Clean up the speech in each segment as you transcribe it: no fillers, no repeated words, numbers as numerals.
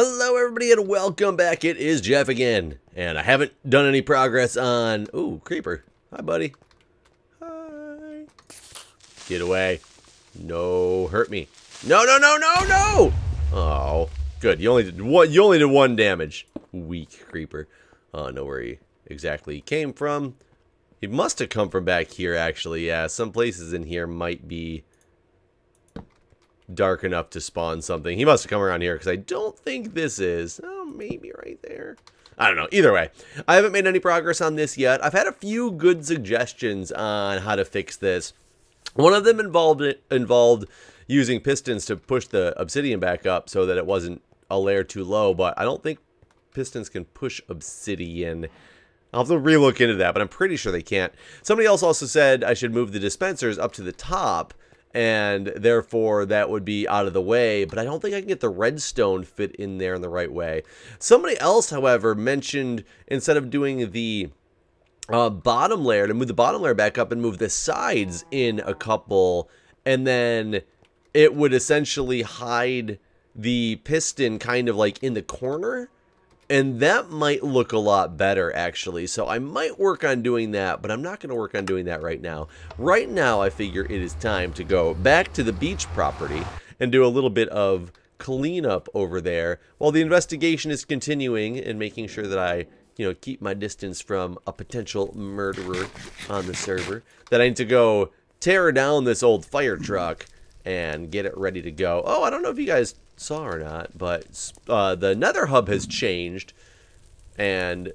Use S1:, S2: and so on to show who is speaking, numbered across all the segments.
S1: Hello everybody and welcome back. It is Jeff again. And I haven't done any progress on... Ooh, creeper. Hi, buddy. Hi. Get away. No, hurt me. No, no, no, no, no! Oh, good. You only did one damage. Weak creeper. Oh, know where he exactly came from. He must have come from back here, actually. Yeah, some places in here might be dark enough to spawn something. He must have come around here because I don't think this is. Oh, maybe right there. I don't know. Either way, I haven't made any progress on this yet. I've had a few good suggestions on how to fix this. One of them involved using pistons to push the obsidian back up so that it wasn't a layer too low, but I don't think pistons can push obsidian. I'll have to relook into that, but I'm pretty sure they can't. Somebody else also said I should move the dispensers up to the top, and therefore that would be out of the way, but I don't think I can get the redstone fit in there in the right way. Somebody else, however, mentioned instead of doing the bottom layer, to move the bottom layer back up and move the sides in a couple, and then it would essentially hide the piston kind of like in the corner. And that might look a lot better, actually. So I might work on doing that, but I'm not going to work on doing that right now. Right now, I figure it is time to go back to the beach property and do a little bit of cleanup over there while the investigation is continuing and making sure that I, keep my distance from a potential murderer on the server. That I need to go tear down this old fire truck and get it ready to go. Oh, I don't know if you guys saw or not, but the Nether hub has changed, and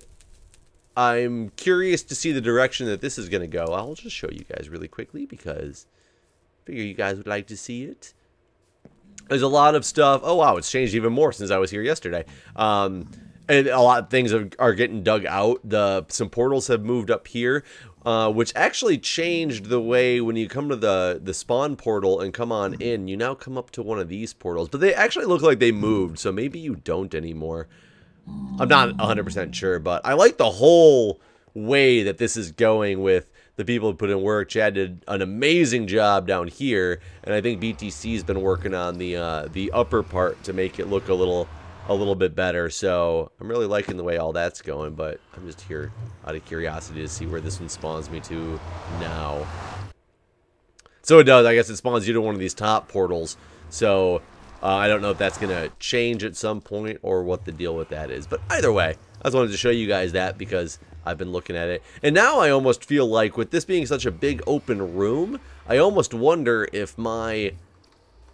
S1: I'm curious to see the direction that this is going to go. I'll just show you guys really quickly because I figure you guys would like to see it. There's a lot of stuff. Oh wow, it's changed even more since I was here yesterday. And a lot of things are getting dug out. Some portals have moved up here, which actually changed the way when you come to the spawn portal and come on in, you now come up to one of these portals. But they actually look like they moved, so maybe you don't anymore. I'm not 100% sure, but I like the whole way that this is going with the people who put in work. Chad did an amazing job down here, and I think BTC's been working on the upper part to make it look a little bit better. So I'm really liking the way all that's going, but I'm just here out of curiosity to see where this one spawns me to now. So it does. I guess it spawns you to one of these top portals. So I don't know if that's going to change at some point or what the deal with that is. But either way, I just wanted to show you guys that because I've been looking at it. And now I almost feel like with this being such a big open room, I almost wonder if my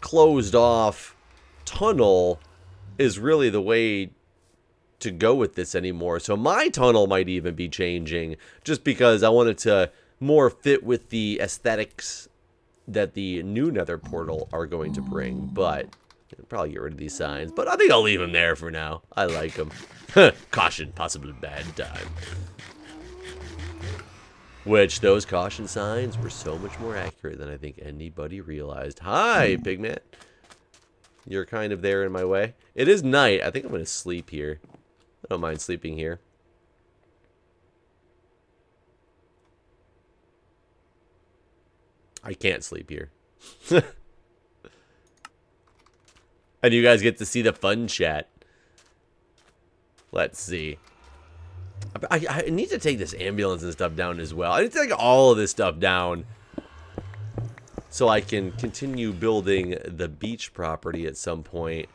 S1: closed off tunnel is really the way to go with this anymore. So my tunnel might even be changing just because I wanted to more fit with the aesthetics that the new Nether portal are going to bring. But I'll probably get rid of these signs, but I think I'll leave them there for now. I like them. Caution, possibly bad time. Which those caution signs were so much more accurate than I think anybody realized. Hi, Pigman. You're kind of there in my way. It is night. I think I'm going to sleep here. I don't mind sleeping here. I can't sleep here. And you guys get to see the fun chat. Let's see. I need to take this ambulance and stuff down as well. I need to take all of this stuff down so I can continue building the beach property at some point.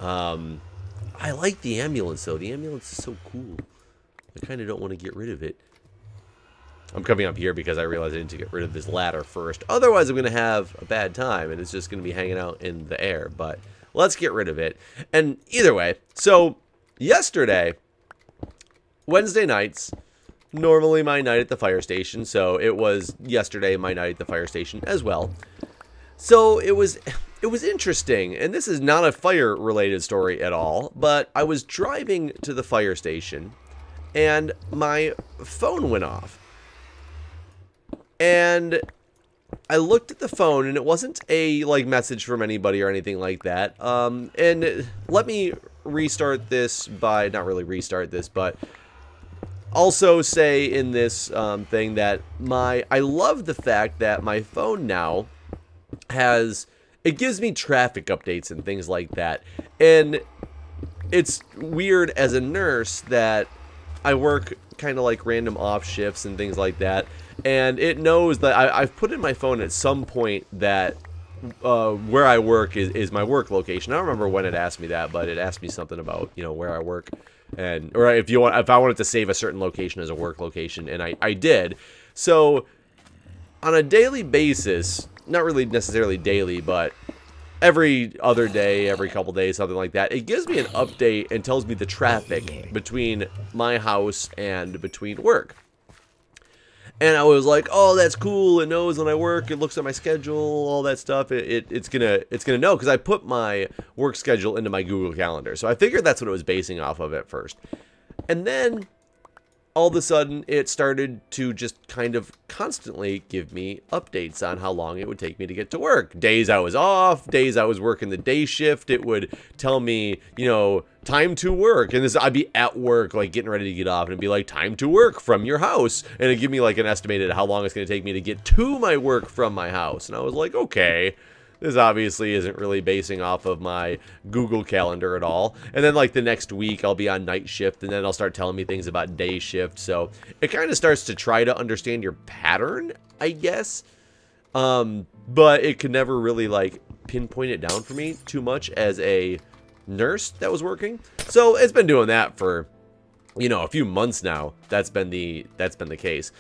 S1: I like the ambulance, though. The ambulance is so cool. I kind of don't want to get rid of it. I'm coming up here because I realized I need to get rid of this ladder first. Otherwise, I'm going to have a bad time, and it's just going to be hanging out in the air. But let's get rid of it. And either way, so yesterday, Wednesday nights, normally my night at the fire station, so it was yesterday my night at the fire station as well. So it was interesting, and this is not a fire related story at all, but I was driving to the fire station and my phone went off. And I looked at the phone and it wasn't a message from anybody or anything like that. And let me restart this by, not really restart this, but also say in this thing that I love the fact that my phone now has, it gives me traffic updates and things like that. And it's weird as a nurse that I work kind of like random off shifts and things like that, and it knows that I've put in my phone at some point that where I work is my work location. I don't remember when it asked me that, but it asked me something about, you know, where I work, and or if I wanted to save a certain location as a work location, and I did. So on a daily basis, not really necessarily daily, but every other day, every couple days, something like that, it gives me an update and tells me the traffic between my house and between work. And I was like, oh, that's cool. It knows when I work. It looks at my schedule, all that stuff. It's gonna know, because I put my work schedule into my Google Calendar. So I figured that's what it was basing off of at first. And then all of a sudden, it started to just kind of constantly give me updates on how long it would take me to get to work. Days I was off, days I was working the day shift, it would tell me, you know, time to work. And I'd be at work, like getting ready to get off, and it'd be like, time to work from your house. And it'd give me like an estimated how long it's going to take me to get to my work from my house. And I was like, okay, this obviously isn't really basing off of my Google Calendar at all. And then like the next week I'll be on night shift, and then it'll start telling me things about day shift. So it kind of starts to try to understand your pattern, I guess. But it could never really like pinpoint it down for me too much as a nurse that was working. So it's been doing that for, you know, a few months now. That's been the case.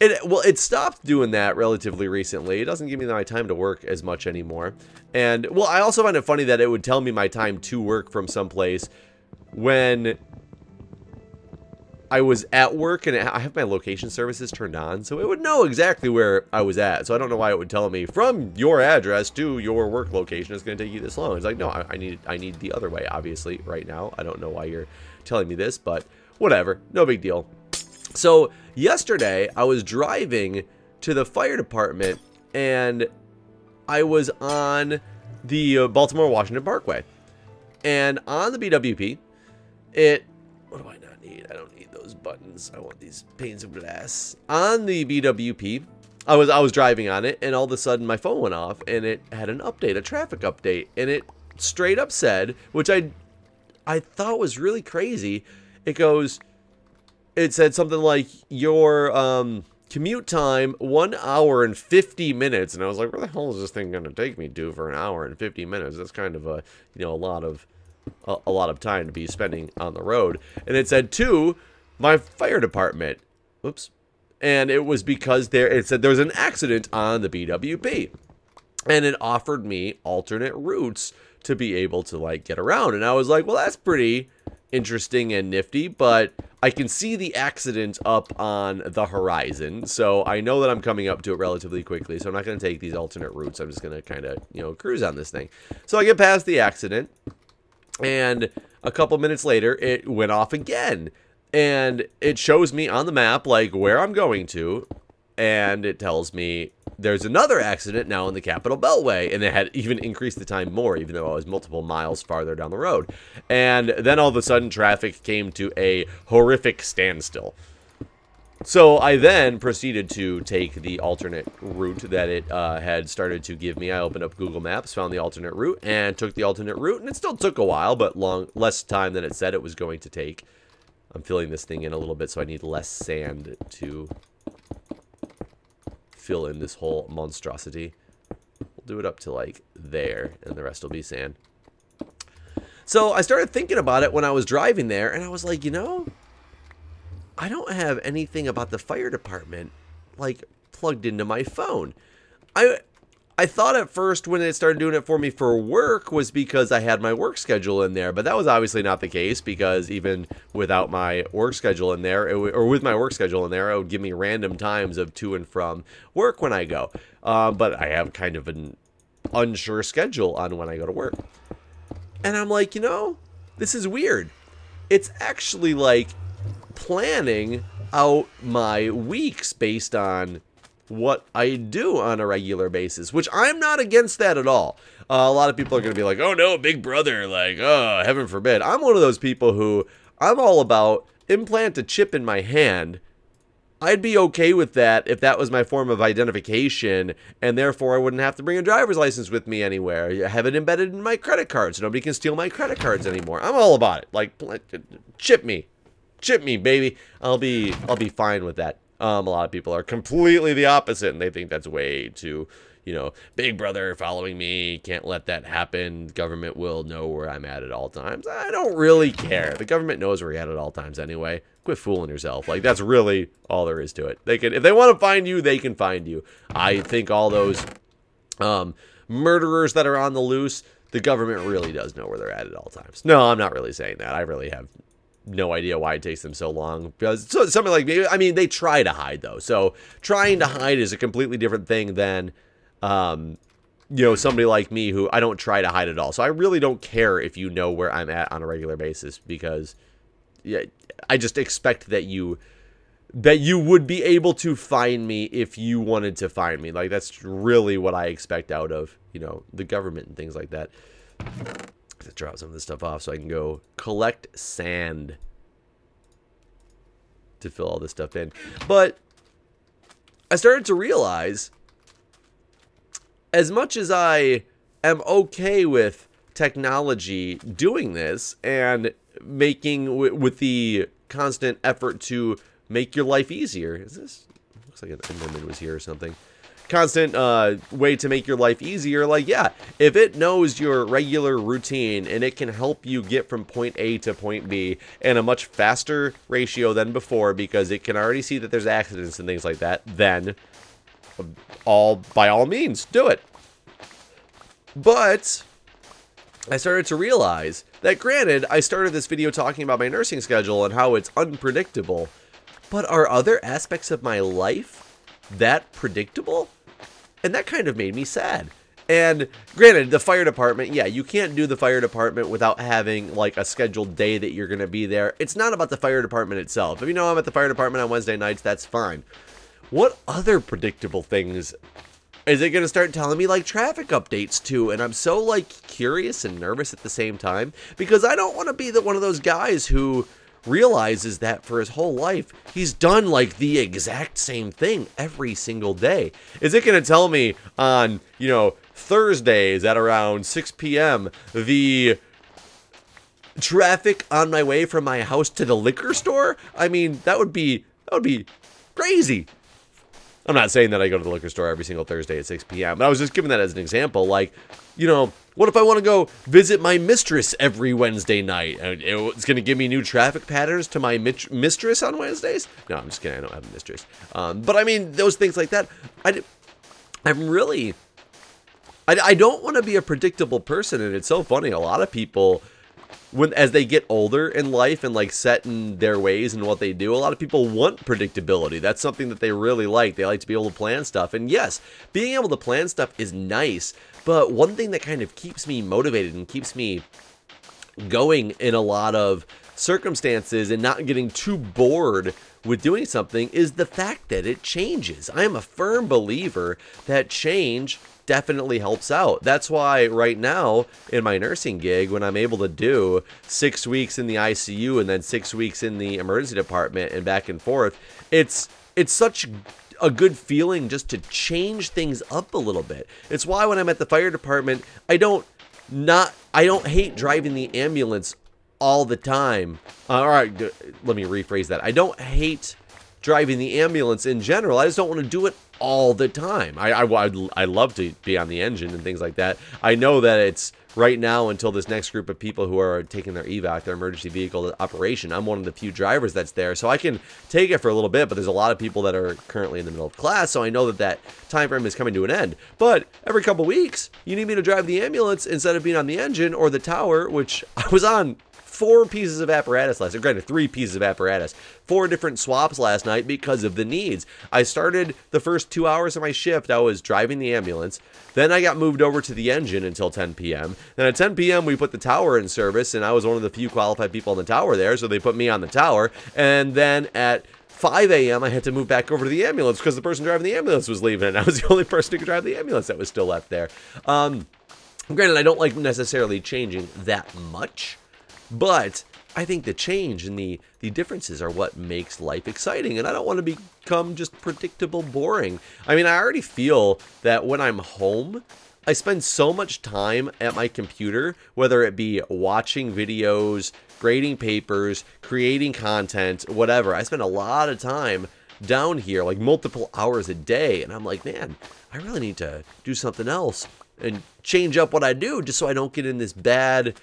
S1: It stopped doing that relatively recently. It doesn't give me my time to work as much anymore. And, well, I also find it funny that it would tell me my time to work from someplace when I was at work, and I have my location services turned on, so it would know exactly where I was at. So I don't know why it would tell me from your address to your work location it's going to take you this long. It's like, no, I need the other way, obviously, right now. I don't know why you're telling me this, but whatever. No big deal. So yesterday, I was driving to the fire department, and I was on the Baltimore-Washington Parkway. And on the BWP, what do I not need? I don't need those buttons. I want these panes of glass. On the BWP, I was driving on it, and all of a sudden my phone went off, and it had an update, a traffic update, and it straight up said, which I thought was really crazy. It said something like, your commute time, 1 hour and 50 minutes. And I was like, where the hell is this thing going to take me to for 1 hour and 50 minutes? That's kind of a, you know, a lot of time to be spending on the road. And it said to my fire department. Oops. And it was because it said there was an accident on the BWP. And it offered me alternate routes to be able to like get around. And I was like, well, that's pretty interesting and nifty, but I can see the accident up on the horizon, so I know that I'm coming up to it relatively quickly, so I'm not going to take these alternate routes. I'm just going to kind of, you know, cruise on this thing. So I get past the accident, and a couple minutes later, it went off again, and it shows me on the map, like, where I'm going to, and it tells me there's another accident now in the Capitol Beltway, and they had even increased the time more, even though I was multiple miles farther down the road. And then all of a sudden, traffic came to a horrific standstill. So I then proceeded to take the alternate route that it had started to give me. I opened up Google Maps, found the alternate route, and took the alternate route, and it still took a while, but less time than it said it was going to take. I'm filling this thing in a little bit, so I need less sand to fill in this whole monstrosity. We'll do it up to like there, and the rest will be sand. So I started thinking about it when I was driving there, and I was like, you know, I don't have anything about the fire department like plugged into my phone. I thought at first when it started doing it for me for work was because I had my work schedule in there, but that was obviously not the case, because even without my work schedule in there, or with my work schedule in there, it would give me random times of to and from work when I go. But I have kind of an unsure schedule on when I go to work. And I'm like, you know, this is weird. It's actually like planning out my weeks based on what I do on a regular basis, which I'm not against that at all. A lot of people are going to be like, oh no, Big Brother, like, oh, heaven forbid. I'm one of those people who I'm all about implant a chip in my hand I'd be okay with that if that was my form of identification, and therefore I wouldn't have to bring a driver's license with me anywhere. Have it embedded in my credit card so nobody can steal my credit cards anymore. I'm all about it. Like, chip me, baby. I'll be fine with that. A lot of people are completely the opposite, and they think that's way too, you know, big brother following me, can't let that happen. Government will know where I'm at all times. I don't really care. The government knows where you're at all times anyway. Quit fooling yourself. Like, that's really all there is to it. They can, if they want to find you, they can find you. I think all those murderers that are on the loose, the government really does know where they're at all times. No, I'm not really saying that. I really have no idea why it takes them so long, because somebody like me, I mean, they try to hide though. So trying to hide is a completely different thing than, you know, somebody like me who I don't try to hide at all. So I really don't care if you know where I'm at on a regular basis, because yeah, I just expect that you would be able to find me if you wanted to find me. Like, that's really what I expect out of, you know, the government and things like that. To drop some of this stuff off so I can go collect sand to fill all this stuff in. But I started to realize, as much as I am okay with technology doing this and making with the constant effort to make your life easier. Is this, looks like an Enderman was here or something. Constant way to make your life easier. Like, yeah, if it knows your regular routine and it can help you get from point A to point B in a much faster ratio than before, because it can already see that there's accidents and things like that, then by all means, do it. But I started to realize that, granted, I started this video talking about my nursing schedule and how it's unpredictable, but are other aspects of my life that predictable? And that kind of made me sad. And granted, the fire department, yeah, you can't do the fire department without having like a scheduled day that you're going to be there. It's not about the fire department itself. If you know I'm at the fire department on Wednesday nights, that's fine. What other predictable things is it going to start telling me, like traffic updates too? And I'm so like curious and nervous at the same time, because I don't want to be one of those guys who realizes that for his whole life he's done like the exact same thing every single day. Is it going to tell me on, you know, Thursdays at around 6 p.m. the traffic on my way from my house to the liquor store? I mean, that would be crazy. I'm not saying that I go to the liquor store every single Thursday at 6 p.m., but I was just giving that as an example. Like, you know, what if I want to go visit my mistress every Wednesday night? It's going to give me new traffic patterns to my mistress on Wednesdays? No, I'm just kidding. I don't have a mistress. But I mean, those things like that. I don't want to be a predictable person, and it's so funny. A lot of people, as they get older in life and like set in their ways and what they do, a lot of people want predictability. That's something that they really like. They like to be able to plan stuff. And yes, being able to plan stuff is nice, but one thing that kind of keeps me motivated and keeps me going in a lot of circumstances and not getting too bored with doing something is the fact that it changes. I am a firm believer that change definitely helps out. That's why right now in my nursing gig, when I'm able to do 6 weeks in the ICU and then 6 weeks in the emergency department and back and forth, it's such a good feeling just to change things up a little bit. It's why when I'm at the fire department, I don't hate driving the ambulance all the time. All right, let me rephrase that. I don't hate driving the ambulance in general. I just don't want to do it all the time. I love to be on the engine and things like that. I know that it's right now until this next group of people who are taking their evac, their emergency vehicle operation. I'm one of the few drivers that's there, so I can take it for a little bit, but there's a lot of people that are currently in the middle of class, so I know that time frame is coming to an end. But every couple weeks, you need me to drive the ambulance instead of being on the engine or the tower, which I was on 4 pieces of apparatus last night. Granted, 3 pieces of apparatus. 4 different swaps last night because of the needs. I started the first 2 hours of my shift. I was driving the ambulance. Then I got moved over to the engine until 10 p.m. Then at 10 p.m. we put the tower in service, and I was one of the few qualified people on the tower there, so they put me on the tower. And then at 5 a.m. I had to move back over to the ambulance because the person driving the ambulance was leaving, and I was the only person who could drive the ambulance that was still left there. Granted, I don't like necessarily changing that much, but I think the change and the differences are what makes life exciting, and I don't want to become just predictable boring. I mean, I already feel that when I'm home, I spend so much time at my computer, whether it be watching videos, grading papers, creating content, whatever. I spend a lot of time down here, like multiple hours a day, and I'm like, man, I really need to do something else and change up what I do just so I don't get in this bad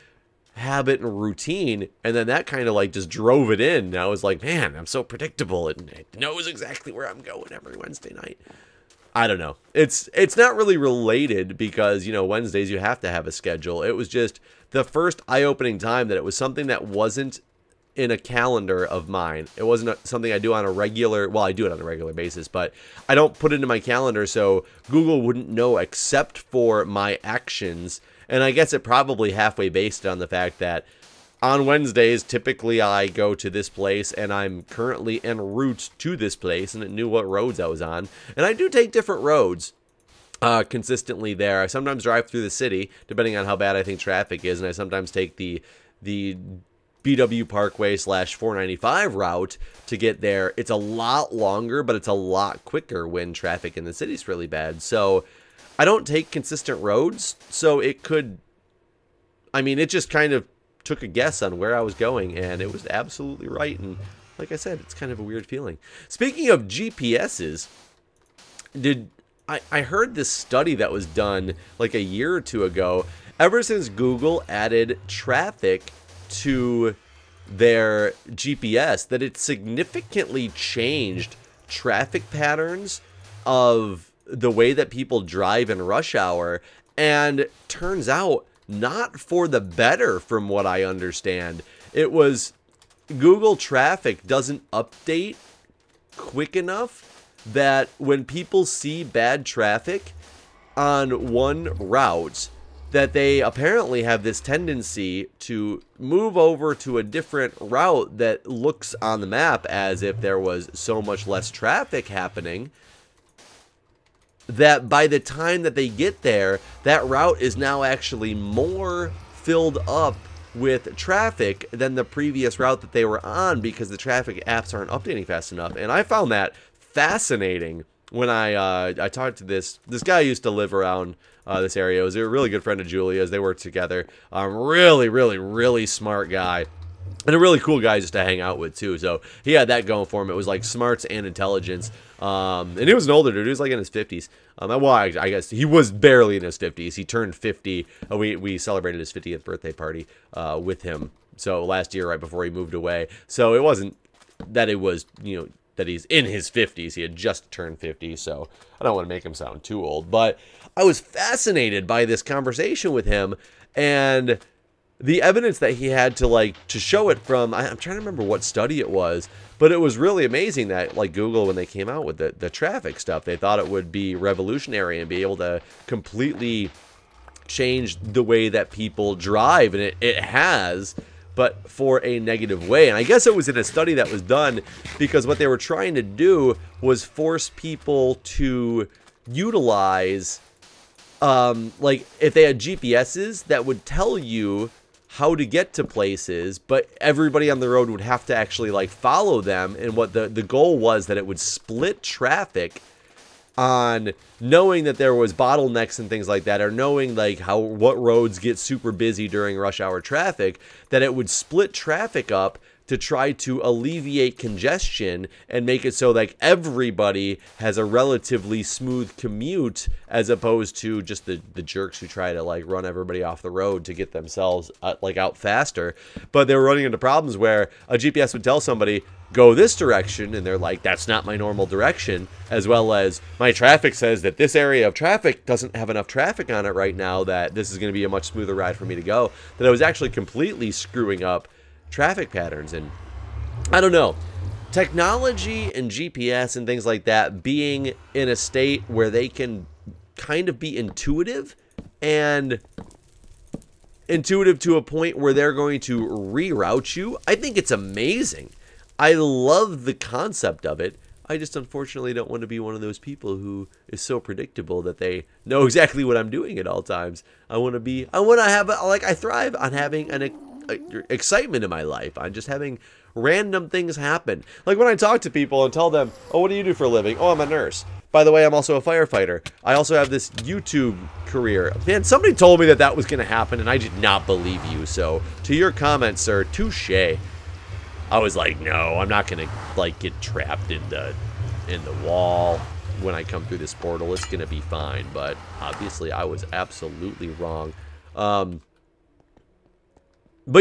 S1: habit and routine. And then that kind of like just drove it in. And I was like, man, I'm so predictable. It knows exactly where I'm going every Wednesday night. I don't know. It's not really related because, you know, Wednesdays you have to have a schedule. It was just the first eye-opening time that it was something that wasn't in a calendar of mine. It wasn't something I do on a regular, well, I do it on a regular basis, but I don't put it into my calendar so Google wouldn't know except for my actions. And I guess it probably halfway based on the fact that on Wednesdays, typically I go to this place and I'm currently en route to this place, and it knew what roads I was on. And I do take different roads consistently there. I sometimes drive through the city, depending on how bad I think traffic is, and I sometimes take the BW Parkway / 495 route to get there. It's a lot longer, but it's a lot quicker when traffic in the city's really bad. So I don't take consistent roads, so it could, I mean, it just kind of took a guess on where I was going, and it was absolutely right. And like I said, it's kind of a weird feeling. Speaking of GPSs, I heard this study that was done like a year or two ago. Ever since Google added traffic to their GPS, that it significantly changed traffic patterns of the way that people drive in rush hour, and turns out not for the better from what I understand. It was Google traffic doesn't update quick enough that when people see bad traffic on one route, that they apparently have this tendency to move over to a different route that looks on the map as if there was so much less traffic happening, that by the time that they get there, that route is now actually more filled up with traffic than the previous route that they were on, because the traffic apps aren't updating fast enough. And I found that fascinating when I talked to this guy who used to live around this area. He was a really good friend of Julia's. They worked together. Really, really, really smart guy. And a really cool guy just to hang out with, too. So he had that going for him. It was like smarts and intelligence. And he was an older dude. He was like in his 50s. Well, I guess he was barely in his 50s. He turned 50. We celebrated his 50th birthday party with him. So last year, right before he moved away. So it wasn't that it was, you know, that he's in his 50s. He had just turned 50. So I don't want to make him sound too old. But I was fascinated by this conversation with him. And the evidence that he had to show it from, I'm trying to remember what study it was, but it was really amazing that like Google, when they came out with the traffic stuff, they thought it would be revolutionary and be able to completely change the way that people drive, and it has, but for a negative way. And I guess it was in a study that was done because what they were trying to do was force people to utilize like if they had GPSs that would tell you how to get to places, but everybody on the road would have to actually like follow them. And what the goal was that it would split traffic on knowing that there was bottlenecks and things like that, or knowing like what roads get super busy during rush hour traffic, that it would split traffic up to try to alleviate congestion and make it so like everybody has a relatively smooth commute, as opposed to just the jerks who try to like run everybody off the road to get themselves like out faster. But they were running into problems where a GPS would tell somebody, go this direction, and they're like, that's not my normal direction, as well as my traffic says that this area of traffic doesn't have enough traffic on it right now, that this is going to be a much smoother ride for me to go, that I was actually completely screwing up traffic patterns. And I don't know, technology and GPS and things like that being in a state where they can kind of be intuitive, and intuitive to a point where they're going to reroute you, I think it's amazing. I love the concept of it. I just unfortunately don't want to be one of those people who is so predictable that they know exactly what I'm doing at all times. I want to have, like, I thrive on having excitement in my life, on just having random things happen. Like when I talk to people and tell them, oh, what do you do for a living? Oh, I'm a nurse. By the way, I'm also a firefighter. I also have this YouTube career. Man, somebody told me that that was going to happen, and I did not believe you. So, to your comment, sir, touche. I was like, no, I'm not going to, like, get trapped in the wall when I come through this portal. It's going to be fine. But, obviously, I was absolutely wrong. But,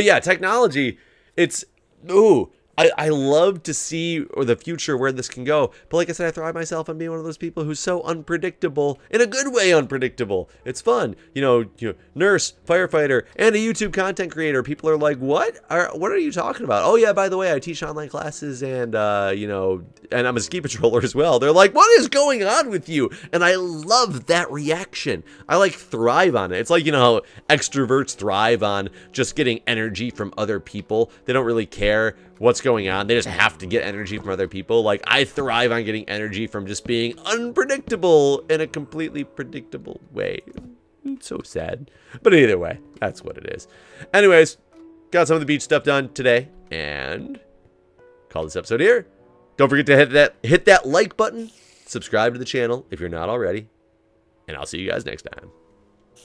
S1: yeah, technology, it's... Ooh, I love to see the future where this can go. But like I said, I thrive myself on being one of those people who's so unpredictable, in a good way unpredictable. It's fun. You know, nurse, firefighter, and a YouTube content creator. People are like, what are you talking about? Oh yeah, by the way, I teach online classes and, you know, and I'm a ski patroller as well. They're like, what is going on with you? And I love that reaction. I like thrive on it. It's like, you know, how extroverts thrive on just getting energy from other people. They don't really care what's going on. They just have to get energy from other people. Like, I thrive on getting energy from just being unpredictable in a completely predictable way. It's so sad. But either way, that's what it is. Anyways, got some of the beach stuff done today, and call this episode here. Don't forget to hit that like button, subscribe to the channel if you're not already, and I'll see you guys next time.